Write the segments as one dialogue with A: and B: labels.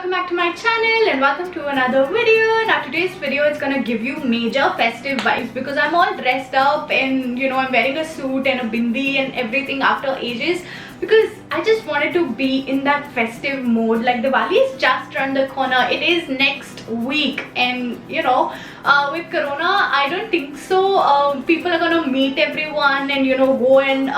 A: welcome back to my channel and welcome to another video. Now today's video is gonna give you major festive vibes because I'm all dressed up and I'm wearing a suit and a bindi and everything after ages because I just wanted to be in that festive mode. Like Diwali is just around the corner. It is next week and with Corona I don't think so people are gonna meet everyone and go and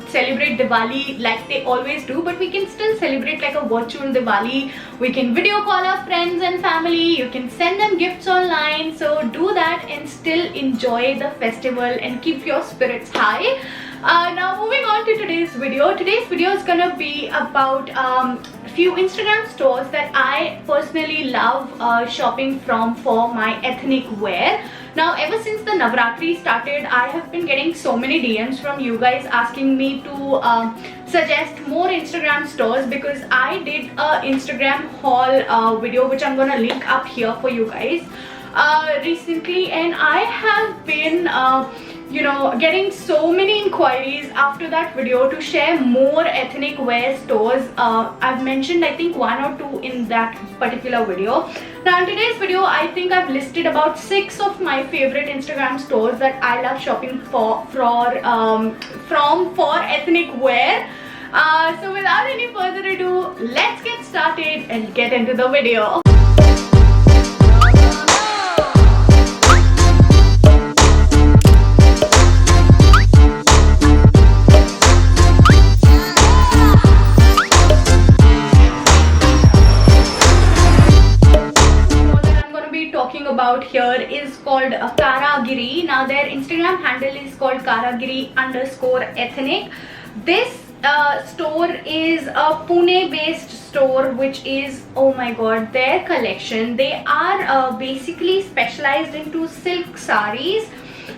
A: celebrate Diwali like they always do, but we can still celebrate like a virtual Diwali. We can video call our friends and family, you can send them gifts online, so do that and still enjoy the festival and keep your spirits high. Now moving on to today's video. Today's video is gonna be about few Instagram stores that I personally love shopping from for my ethnic wear. Now ever since the Navratri started, I have been getting so many DMs from you guys asking me to suggest more Instagram stores because I did a Instagram haul video which I'm gonna link up here for you guys recently, and I have been getting so many inquiries after that video to share more ethnic wear stores. I've mentioned I think 1 or 2 in that particular video. Now in today's video I think I've listed about 6 of my favorite Instagram stores that I love shopping for ethnic wear. So without any further ado, let's get started and get into the video. About here is called Karagiri. Now their Instagram handle is called Karagiri_ethnic. This store is a Pune based store which is, oh my god, their collection. They are basically specialized into silk saris.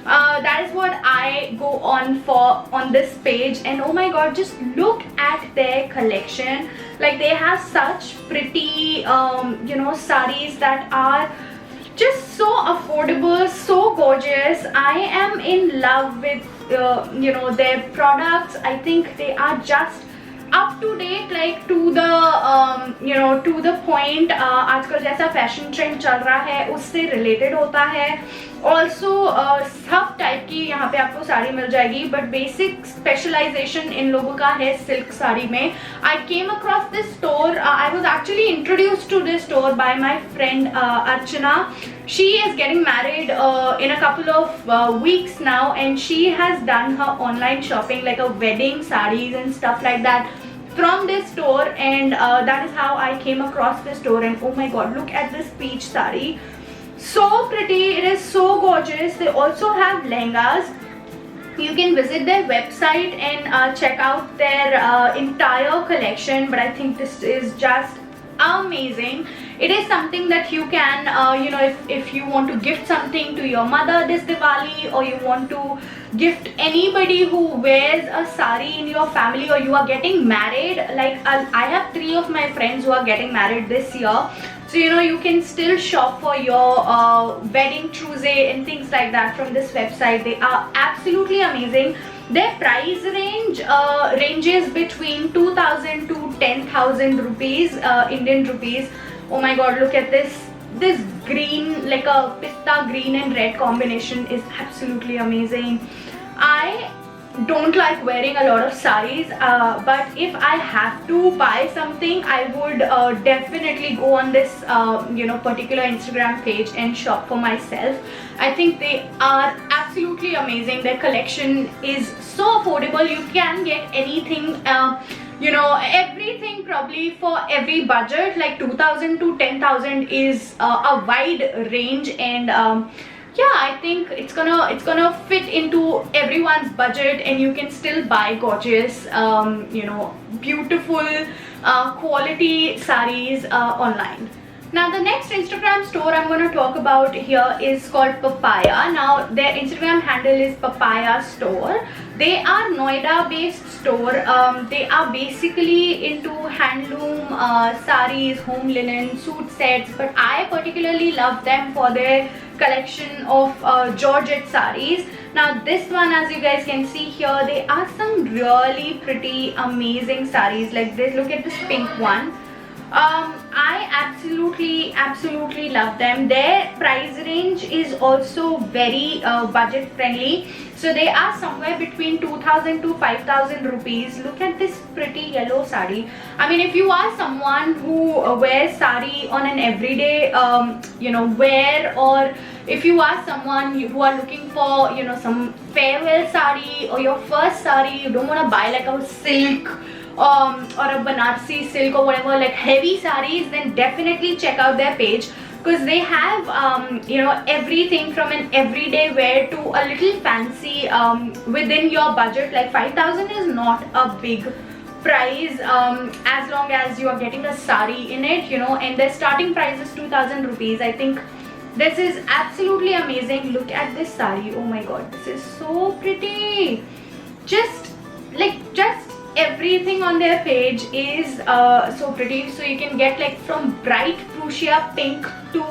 A: That is what I go on for on this page, and oh my god, just look at their collection. Like they have such pretty saris that are just so affordable, so gorgeous. I am in love with their products. I think they are just up to date, like to the to the point. आजकल जैसा fashion trend चल रहा है उससे related होता है. Also सब type की यहाँ पे आपको साड़ी मिल जाएगी, बट बेसिक स्पेशलाइजेशन इन लोगों का है सिल्क साड़ी में. I came across this store. I was actually introduced to this store by my friend Archana. She is getting married in a couple of weeks now, and she has done her online shopping like a wedding sarees and stuff like that from this store, and that is how I came across this store. And oh my god, look at this peach saree. So pretty, it is so gorgeous. They also have lehengas. You can visit their website and check out their entire collection, but I think this is just amazing. It is something that you can if you want to gift something to your mother this Diwali, or you want to gift anybody who wears a sari in your family, or you are getting married. Like I have 3 of my friends who are getting married this year, so you can still shop for your wedding trousseau and things like that from this website. They are absolutely amazing. Their price range ranges between 2,000 to 10,000 rupees, Indian rupees. Oh my god, look at this. This green, like a pista green and red combination, is absolutely amazing. I don't like wearing a lot of saris, but if I have to buy something, I would definitely go on this particular Instagram page and shop for myself. I think they are absolutely amazing. Their collection is so affordable. You can get anything, everything probably for every budget. Like 2,000 to 10,000 is a wide range, and yeah, I think it's gonna fit into everyone's budget, and you can still buy gorgeous beautiful quality saris online. Now the next Instagram store I'm going to talk about here is called Papaya. Now their Instagram handle is Papaya Store. They are Noida based store. They are basically into handloom saris, home linen, suit sets, but I particularly love them for their collection of Georgette saris. Now this one, as you guys can see here, they are some really pretty amazing saris like this. Look at this pink one. I absolutely love them. Their price range is also very budget friendly. So they are somewhere between 2000 to 5000 rupees. Look at this pretty yellow sari. I mean, if you are someone who wears sari on an everyday wear, or if you are someone who are looking for some farewell sari or your first sari, you don't want to buy like a silk or a Banarsi silk or whatever, like heavy saris, then definitely check out their page, because they have everything from an everyday wear to a little fancy within your budget. Like 5000 is not a big price as long as you are getting a sari in it, and the starting price is 2000 rupees. I think this is absolutely amazing. Look at this sari. Oh my god, this is so pretty. Just everything on their page is so pretty. So you can get like from bright fuchsia pink to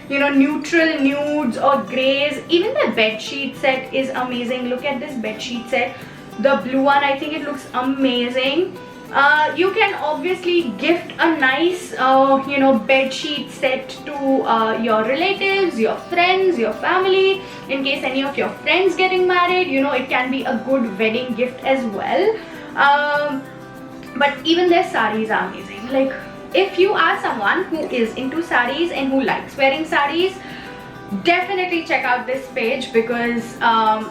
A: neutral nudes or grays. Even the bed sheet set is amazing. Look at this bed sheet set, the blue one. I think it looks amazing. You can obviously gift a nice bed sheet set to your relatives, your friends, your family. In case any of your friends getting married, it can be a good wedding gift as well. But even their saris are amazing. Like, if you are someone who is into saris and who likes wearing saris, definitely check out this page, because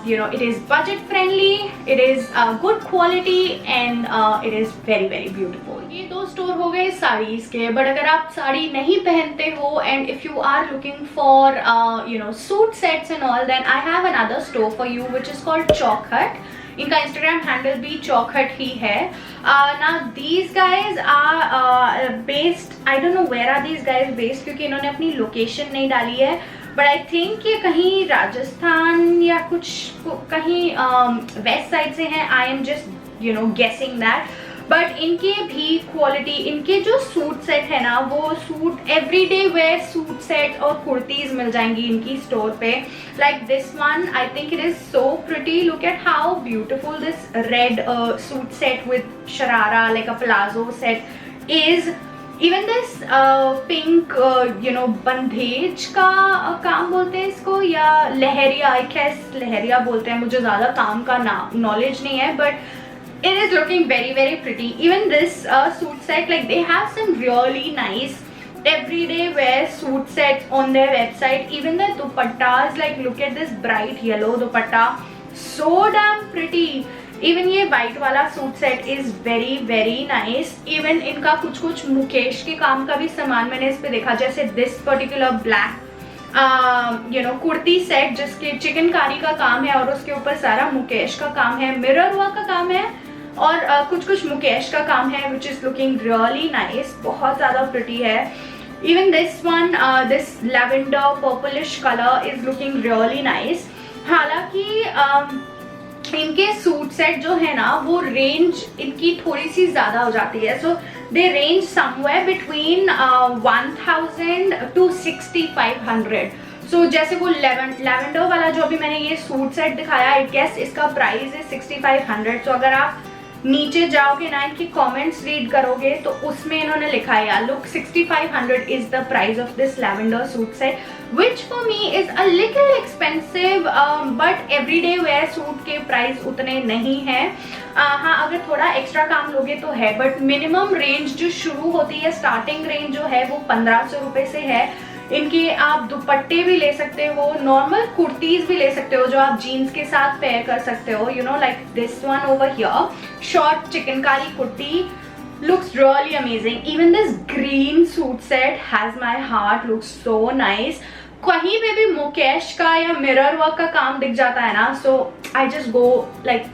A: it is budget friendly, it is good quality, and it is very very beautiful. ये दो store हो गए साड़ीज के, but अगर आप साड़ी नहीं पहनते हो and if you are looking for suit sets and all, then I have another store for you which is called Chaukhat. इनका इंस्टाग्राम हैंडल भी चौखट ही है. Now these guys are based, I don't know where are these guys based, क्योंकि इन्होंने अपनी location नहीं डाली है, बट आई थिंक ये कहीं राजस्थान या कुछ कहीं वेस्ट साइड से हैं. I am just guessing that. But इनके भी क्वालिटी, इनके जो सूट सेट है ना, वो suit everyday wear suit set और कुर्तीज मिल जाएंगी इनकी स्टोर पे. Like this one, I think it is so pretty. Look at how beautiful this red suit set with sharara, like a palazzo set is. Even this pink bandhej का काम बोलते हैं इसको, या लहरिया, आई गेस लहरिया बोलते हैं. मुझे ज़्यादा काम का नॉलेज नहीं है, but it is looking very very pretty. Even this suit set, like they have some really nice everyday wear suit sets on their website. Even the dupattas, like look at this bright yellow dupatta, so damn pretty. Even ये white वाला suit set is very very nice. Even इनका कुछ कुछ मुकेश के काम का भी सामान मैंने इस पे देखा, जैसे this particular black kurti set जिसके चिकनकारी का काम है और उसके ऊपर सारा मुकेश का काम है, मिरर वर्क का काम है, और कुछ कुछ मुकेश का काम है, which is looking really nice. बहुत ज़्यादा प्रिटी है. Even this one, this lavender purplish colour is looking really nice. हालांकि इनके सूट सेट जो है ना, वो रेंज इनकी थोड़ी सी ज़्यादा हो जाती है. सो दे रेंज समवेयर बिटवीन 1000 to 6500. सो जैसे वो लैवेंडर वाला जो अभी मैंने ये सूट सेट दिखाया, आई गेस इसका प्राइस है 6500. सो अगर आप नीचे जाओगे ना, इनके कमेंट्स रीड करोगे, तो उसमें इन्होंने लिखा है, look 6500 is the price of this lavender suit set, which for me is a little expensive, but everyday wear suit के प्राइस उतने नहीं हैं. हाँ, अगर थोड़ा एक्स्ट्रा काम लोगे तो है, बट मिनिमम रेंज जो शुरू होती है, स्टार्टिंग रेंज जो है वो 1500 रुपये से है. इनके आप दुपट्टे भी ले सकते हो, नॉर्मल कुर्तीज भी ले सकते हो जो आप जीन्स के साथ पेयर कर सकते हो. Like this one over here, short chikankari kurti, looks really amazing. Even this green suit set has my heart, looks so nice. कहीं पे भी मुकेश का या मिरर वर्क का काम दिख जाता है ना, so I just go like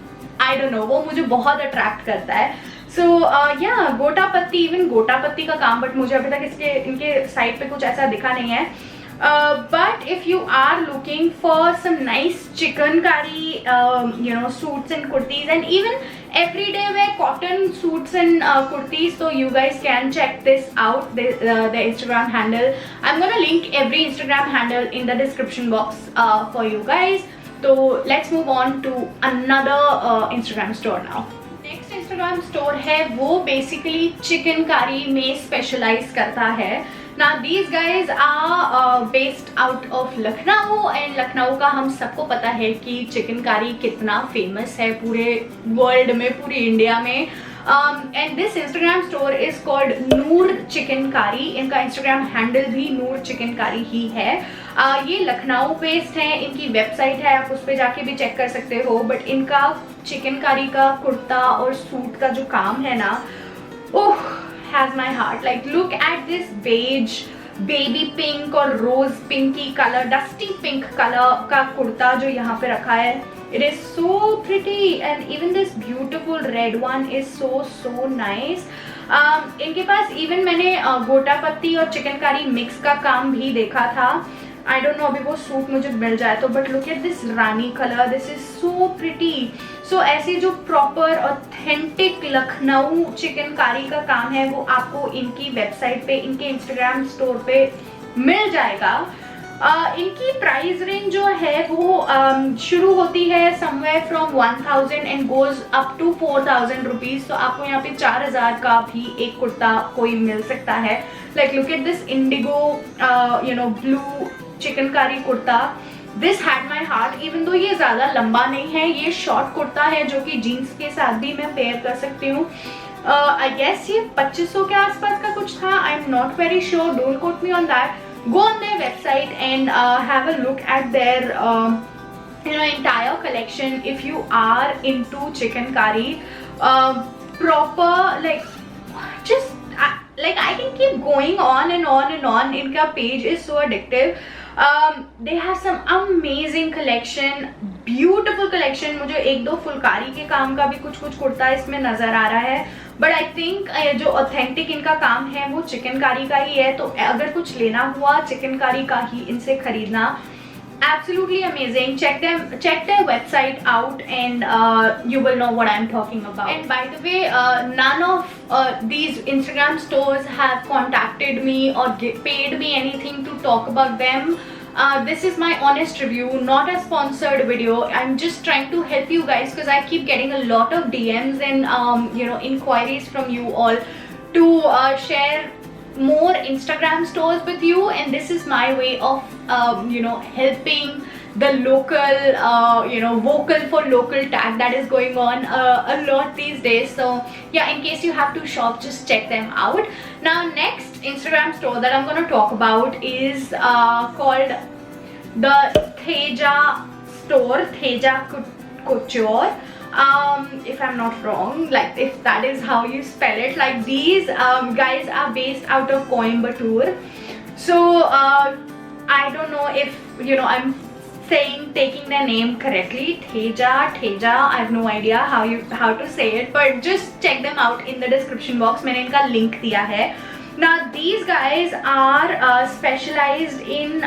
A: I don't know, वो मुझे बहुत अट्रैक्ट करता है. सो या गोटापत्ती, इवन गोटापत्ती का काम, बट मुझे अभी तक इनके साइड पे कुछ ऐसा दिखा नहीं है. But if you are looking for some nice chikankari suits and kurtis, and even everyday wear cotton suits and kurtis, so you guys can check this out, the Instagram handle. I'm gonna link every Instagram handle in the description box for you guys. So let's move on to another Instagram store now. Next Instagram store है वो basically chikankari में specialise करता है. Now these guys are based out of Lucknow and Lucknow का हम सबको पता है कि चिकनकारी कितना फेमस है पूरे वर्ल्ड में, पूरी इंडिया में. And this Instagram store is called नूर चिकनकारी. इनका इंस्टाग्राम हैंडल भी नूर चिकनकारी ही है. ये लखनऊ बेस्ड है. इनकी वेबसाइट है, आप उस पर जाके भी चेक कर सकते हो. बट इनका चिकनकारी का कुर्ता और सूट का जो काम है ना, ओह, has my heart. Like look at this beige, baby pink और rose pinky color, dusty pink color का कुर्ता जो यहाँ पे रखा है. It is so pretty and even this beautiful red one is so nice. इनके पास even मैंने गोटा पत्ती और चिकनकारी मिक्स का काम भी देखा था. I don't know अभी वो सूट मुझे मिल जाए तो, but look at this Rani colour, this is so pretty. So ऐसी जो प्रॉपर ऑथेंटिक लखनऊ चिकनकारी का काम है वो आपको इनकी वेबसाइट पे, इनके इंस्टाग्राम स्टोर पे मिल जाएगा. इनकी प्राइस रेंज जो है वो शुरू होती है somewhere from 1000 and goes up to 4000 rupees. तो आपको यहाँ पे 4000 का भी एक कुर्ता कोई मिल सकता है. Like look at this Indigo blue chikankari kurta. This had my heart. Even though ये ज़्यादा लंबा नहीं है, ये शॉर्ट कुर्ता है जो कि जीन्स के साथ भी मैं पेयर कर सकती हूँ. आई गेस ये 2500 के आसपास का कुछ था. आई am not very sure, don't quote me on that. Go on their website and have a look at their entire collection if you are into chicknकारी. Proper like just like I can keep going on and on and on. इनका page is so addictive. They have some amazing collection, beautiful collection. मुझे एक दो फुलकारी के काम का भी कुछ कुर्ता इसमें नजर आ रहा है. बट आई थिंक जो ऑथेंटिक इनका काम है वो चिकनकारी का ही है. तो अगर कुछ लेना हुआ चिकनकारी का ही इनसे खरीदना. Absolutely amazing. Check their website out and you will know what I'm talking about. And by the way, none of these Instagram stores have contacted me or paid me anything to talk about them. This is my honest review, not a sponsored video. I'm just trying to help you guys because I keep getting a lot of DMs and inquiries from you all to share more Instagram stores with you, and this is my way of helping the local vocal for local tag that is going on a lot these days. So yeah, in case you have to shop, just check them out. Now next Instagram store that I'm going to talk about is called the Theja store, Theja Couture. If I'm not wrong, like if that is how you spell it. Like these guys are based out of Coimbatore. So I don't know if I'm taking their name correctly. Theja, I have no idea how to say it, but just check them out in the description box. मैंने इनका link दिया है. Now these guys are specialized in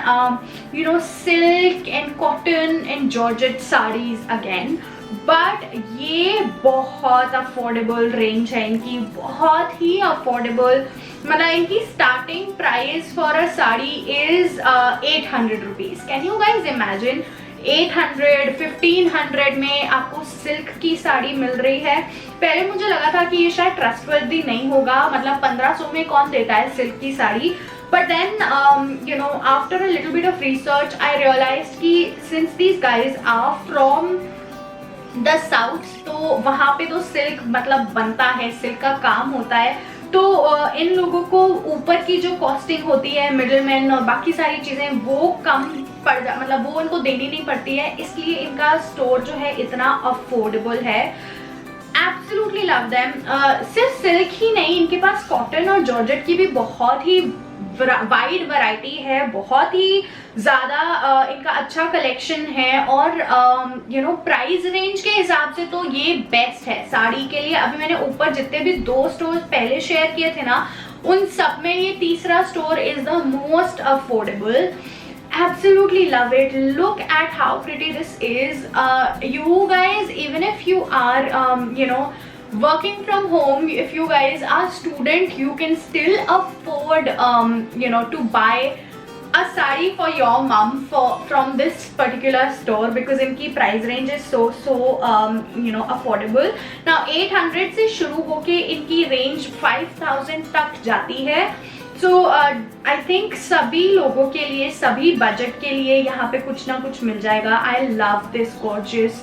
A: silk and cotton and georgette sarees again. But ये बहुत affordable range है इनकी, बहुत ही affordable. मतलब इनकी starting price for a sari is 800 rupees. Can you guys imagine 800 1500 में आपको सिल्क की साड़ी मिल रही है. पहले मुझे लगा था कि ये शायद ट्रस्टवर्दी नहीं होगा, मतलब 1500 में कौन देता है सिल्क की sari. But then after a little bit of research I realized कि since these guys are from the south, तो वहाँ पे तो सिल्क मतलब बनता है, सिल्क का काम होता है. तो इन लोगों को ऊपर की जो कॉस्टिंग होती है, मिडलमैन और बाकी सारी चीज़ें, वो कम पड़ जा मतलब वो इनको देनी नहीं पड़ती है. इसलिए इनका स्टोर जो है इतना अफोर्डेबल है. Absolutely love them. सिर्फ सिल्क ही नहीं, इनके पास कॉटन और जॉर्जेट की भी बहुत ही वाइड वैरायटी है, बहुत ही ज़्यादा इनका अच्छा कलेक्शन है. और प्राइस रेंज के हिसाब से तो ये बेस्ट है साड़ी के लिए. अभी मैंने ऊपर जितने भी 2 स्टोर पहले शेयर किए थे ना, उन सब में ये तीसरा store is the most affordable. Absolutely love it. Look at how pretty this is. You guys, even if you are working from home, if you guys are student, you can still afford to buy a sari for your mom from this particular store because इनकी price range is so affordable. Now 800 से शुरू होके इनकी range 5000 तक जाती है. So I think सभी लोगों के लिए, सभी बजट के लिए यहाँ पे कुछ ना कुछ मिल जाएगा. I love this gorgeous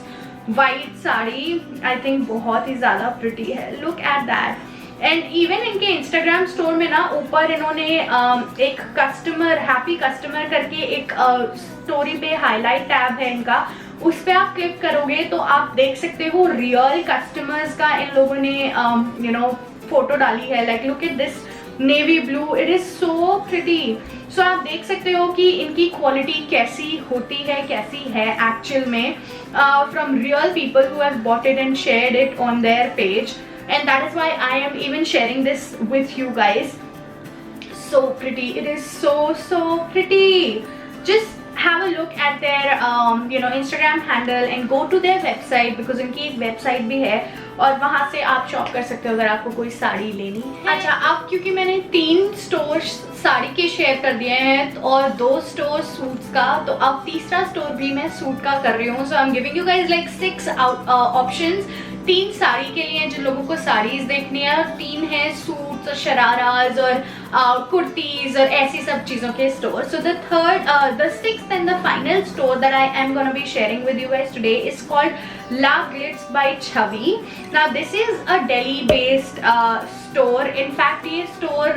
A: white sari. I think बहुत ही ज़्यादा pretty है. Look at that. And even इनके इंस्टाग्राम स्टोर में ना ऊपर इन्होंने एक कस्टमर, हैप्पी कस्टमर करके एक स्टोरी पे हाईलाइट टैब है इनका, उस पर आप क्लिक करोगे तो आप देख सकते हो रियल कस्टमर्स का इन लोगों ने फोटो डाली है. Like look at this navy blue, it is so pretty. So आप देख सकते हो कि इनकी क्वालिटी कैसी होती है, कैसी है एक्चुअल में, from real people who have bought it and shared it on their page. And that is why I am even sharing this with you guys. So pretty, it is so pretty. Just have a look at their Instagram handle and go to their website because उनकी एक website भी है और वहाँ से आप shop कर सकते हो अगर आपको कोई साड़ी लेनी है. अच्छा, अब क्योंकि मैंने 3 स्टोर साड़ी के शेयर कर दिए हैं और 2 स्टोर सूट्स का, तो अब तीसरा स्टोर भी मैं सूट का कर रही हूँ. So I am giving you guys like 6 options. 3 sari के लिए जिन लोगों को साड़ीज देखनी है, और 3 है सूट्स और शराराज और कुर्तीज और ऐसी सब चीजों के store. So the 6th and the final store that I am gonna be sharing with you guys today is called La Glitz by Chavi. Now this is a Delhi based store. In fact ये store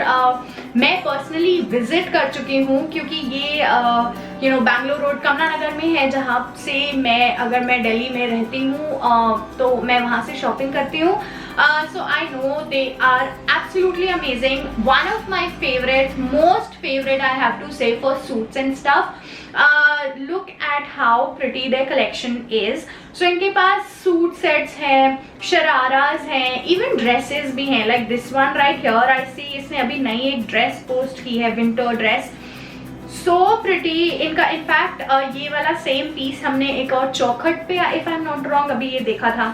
A: मैं personally visit कर चुकी हूँ क्योंकि ये Bangalore road कमला नगर में है, जहाँ से अगर मैं दिल्ली में रहती हूँ तो मैं वहाँ से शॉपिंग करती हूँ. So I know they are absolutely amazing. One of my most favorite I have to say for suits and stuff. Look at how pretty their collection is. So इनके पास सूट सेट्स हैं, शराराज हैं, even dresses भी हैं. Like this one right here I see, इसने अभी नई एक dress post की है, विंटर ड्रेस. So pretty. इनका इनफैक्ट ये वाला सेम पीस हमने एक और चौखट पे, if I am not wrong, अभी ये देखा था.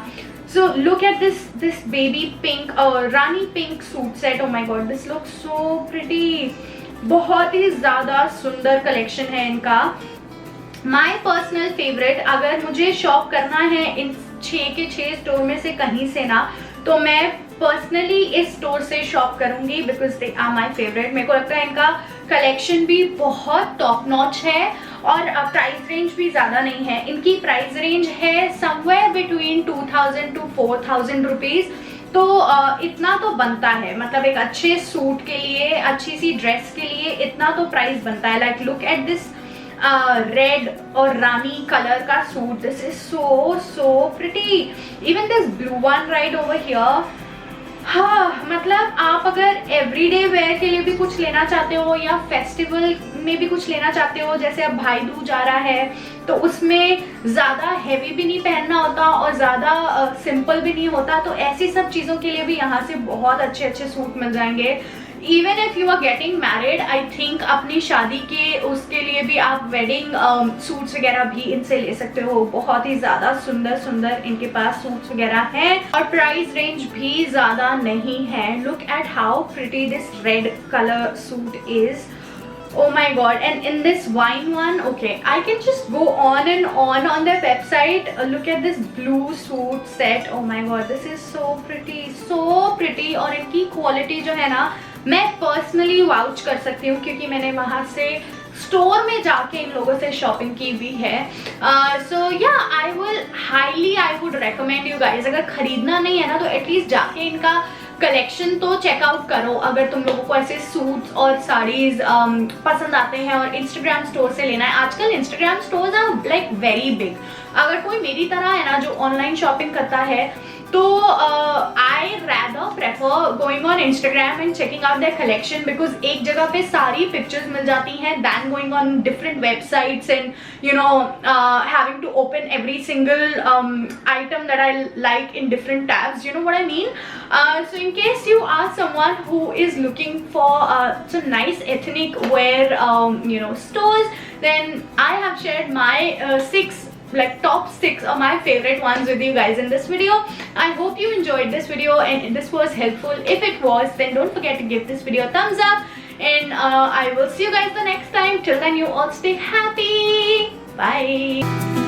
A: So look at this baby pink rani pink suit set. Oh my god, this looks so pretty. बहुत ही ज़्यादा सुंदर कलेक्शन है इनका. My personal favorite, अगर मुझे शॉप करना है इन 6 के 6 स्टोर में से कहीं से ना, तो मैं पर्सनली इस स्टोर से शॉप करूंगी because they are my favourite. मेरे को लगता है इनका कलेक्शन भी बहुत टॉप नॉच है और प्राइस रेंज भी ज़्यादा नहीं है. इनकी प्राइस रेंज है समवेयर बिटवीन 2000 to 4000 रुपीज़. तो इतना तो बनता है, मतलब एक अच्छे सूट के लिए, अच्छी सी ड्रेस के लिए इतना तो प्राइस बनता है. Like look at this red और रानी कलर का suit. This is so pretty. Even this blue one right over here. हाँ, मतलब आप अगर एवरीडे वेयर के लिए भी कुछ लेना चाहते हो या फेस्टिवल में भी कुछ लेना चाहते हो, जैसे अब भाई दूज आ रहा है तो उसमें ज़्यादा हैवी भी नहीं पहनना होता और ज़्यादा सिंपल भी नहीं होता, तो ऐसी सब चीज़ों के लिए भी यहाँ से बहुत अच्छे अच्छे सूट मिल जाएंगे. Even if you are getting married, I think अपनी शादी के उसके लिए भी आप वेडिंग सूट्स वगैरह भी इनसे ले सकते हो. बहुत ही ज़्यादा सुंदर सुंदर इनके पास सूट्स वगैरह हैं और प्राइस रेंज भी ज़्यादा नहीं है. Look at how pretty this red colour suit is. Oh my god, and in this wine one, okay, I can just go on and on their website. Look at this blue suit set. Oh my god, this is so pretty. और इनकी quality जो है ना, मैं personally vouch कर सकती हूँ क्योंकि मैंने वहाँ से स्टोर में जाके इन लोगों से शॉपिंग की भी है. सो या I would recommend you guys, अगर खरीदना नहीं है ना तो एटलीस्ट जाके इनका कलेक्शन तो चेकआउट करो अगर तुम लोगों को ऐसे सूट्स और साड़ीज पसंद आते हैं और इंस्टाग्राम स्टोर से लेना है. आजकल Instagram stores are like very big. अगर कोई मेरी तरह है ना जो ऑनलाइन शॉपिंग करता है तो I rather prefer going on Instagram and checking out their collection because एक जगह पे सारी पिक्चर्स मिल जाती हैं than going on different websites and having to open every single item that I like in different tabs. You know what I mean? So in case you are someone who is looking for some nice ethnic wear stores, then I have shared my 6 top 6 of my favorite ones with you guys in this video. I hope you enjoyed this video and this was helpful. If it was, then don't forget to give this video a thumbs up and then I will see you guys the next time. Till then, you all stay happy. Bye.